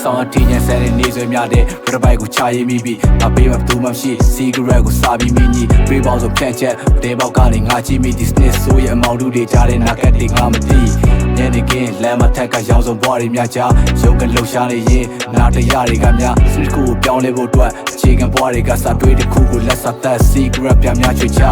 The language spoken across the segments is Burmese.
ဆောင်အထီးညံဆန်တဲ့နေဆွေများတဲ့ရပိုက်ကိုချရေးမိပြီးငါပေးမှဘူးမှမရှိစီဂရက်ကိုစာပြီးမိညီပေးပေါင်းဆိုဖြန့်ချက်တဲပေါက်ကနေငါကြည့်မိဒီစနစ်ဆိုရဲ့အမောင်တို့တွေကြားတဲ့နာကတ်တွေငါမသိညနေခင်းလမ်းမထက်ကရောင်စုံဘွားတွေများကြားရုံကလှုပ်ရှားနေရင်နာတရားတွေကများစနစ်ကိုပြောင်းလဲဖို့အတွက်အခြေခံဘွားတွေကစာတွေးတစ်ခုကိုလက်စသက်စီဂရက်ပြများချွေချ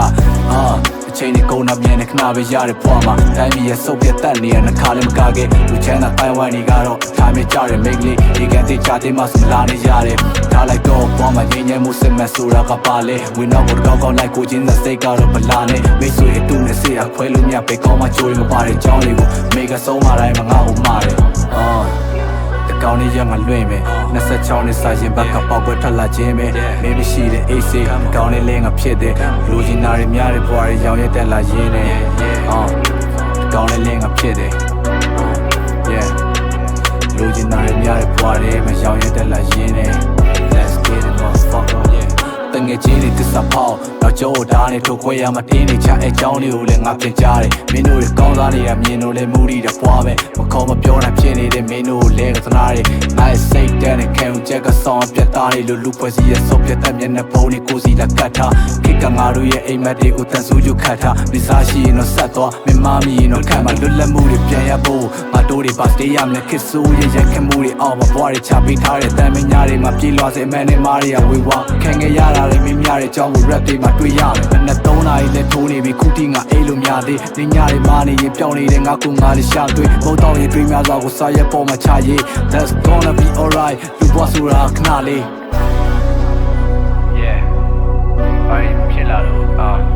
အချိန်နဲ့ကုန်နာမြန်နဲ့ခဏပဲရတဲ့ဘွားမှာတိုင်းပြည်ရဲ့စုပ်ပြတ်တက်နေရနှခါလည်းမကခဲ့လူချမ်းသာတိုင်ဝမ်တွေကတော့ထားမြကြတဲ့မိန်းကလေးဒီကန်တိချတဲ့မှစလာနေရတယ်ထားလိုက်တော့ဘွားမှာငြိမ်းချမ်းမှုစစ်မှန်ဆိုတာကပါလေဝင်းတော့ကိုကောင်းကောင်းလိုက်ကိုချင်းတဲ့စိတ်ကတော့ဗလာနဲ့မိတ်ဆွေအတူနဲ့ဆေးအခွဲလို့မြပဲကောင်းမှချိုးရင်မပါတဲ့ကြောင်းလေးကိုမိကဆုံးမတိုင်းမှာငါ့ကိုမှားတယ်ကောင်းနေရငါလွင့်မယ်26နှစ်စာရင်ဘက်ကပေါက်ကွဲထွက်လာခြင်းပဲမင်းမရှိတဲ့အေးစေးကောင်းနေလဲငါဖြစ်တယ်လူချင်းနာတွေများတဲ့ဘွားတွေရောင်ရဲတက်လာရင်းနဲ့ကောင်းနေလဲငါဖြစ်တယ်လူချင်းနာတွေများတဲ့ဘွားတွေမရောင်ရဲတက်လာရင်းနဲ့ Let's get it motherfucker တငယ်ချင်းတွေတစ္ဆာဖောက်တော့ကြောဓာတ်နဲ့ထုတ်ခွဲရမတင်းနေချအဲကြောင်းလေးကိုလည်းငါပြင်ကြတယ်မင်းတို့တွေကောင်းစားနေတာမြင်လို့လည်းမူရီတဲ့ဘွားပဲမခေါ်မပြောနိုင်ဖြစ်နေတဲ့မင်းတို့ကိုလဲကသနာတွေအဲစိတ်တန်းနဲ့ခံချက်ကဆောင်းပြတ်သားနေလို့လူဖွဲ့စည်းရဲ့ဆော့ပြတ်တဲ့မျက်နှာပုံးတွေကိုစီလာကတ်ထားခိကငါတို့ရဲ့အိမ်မက်တွေကိုတန်ဆူးယူခတ်ထားမိစားရှိရင်တော့ဆက်သွားမင်းမမီရင်တော့ခံမှာလွတ်လပ်မှုတွေပြန်ရဖို့ငါတို့တွေပါတေးရမယ်ခစ်ဆိုးရဲ့ရက်ခမှုတွေအောက်မှာဘွားတွေချပေးထားတဲ့တန်မညာတွေမှာပြေးလွှားစေအမှန်နဲ့မားတွေကဝေဝါခံခဲ့ရတာတွေမင်းများတဲ့အကြောင်းကို rap တွေမှာတွေ့ရမယ်နဲ့3နာရီနဲ့ထိုးနေပြီခုတိငါအိတ်လို့များသေးနေညတွေမာနေရင်ပြောင်းနေတဲ့ငါကူငါတွေရှာတွေ့ဘုံတောင်းရင်တွေ့များစွာကိုစာရက်ပေါ်မှာချရေး That's gonna be alright လူဘွားဆိုတာခဏလေး Yeah ဘာဖြစ်လာလို့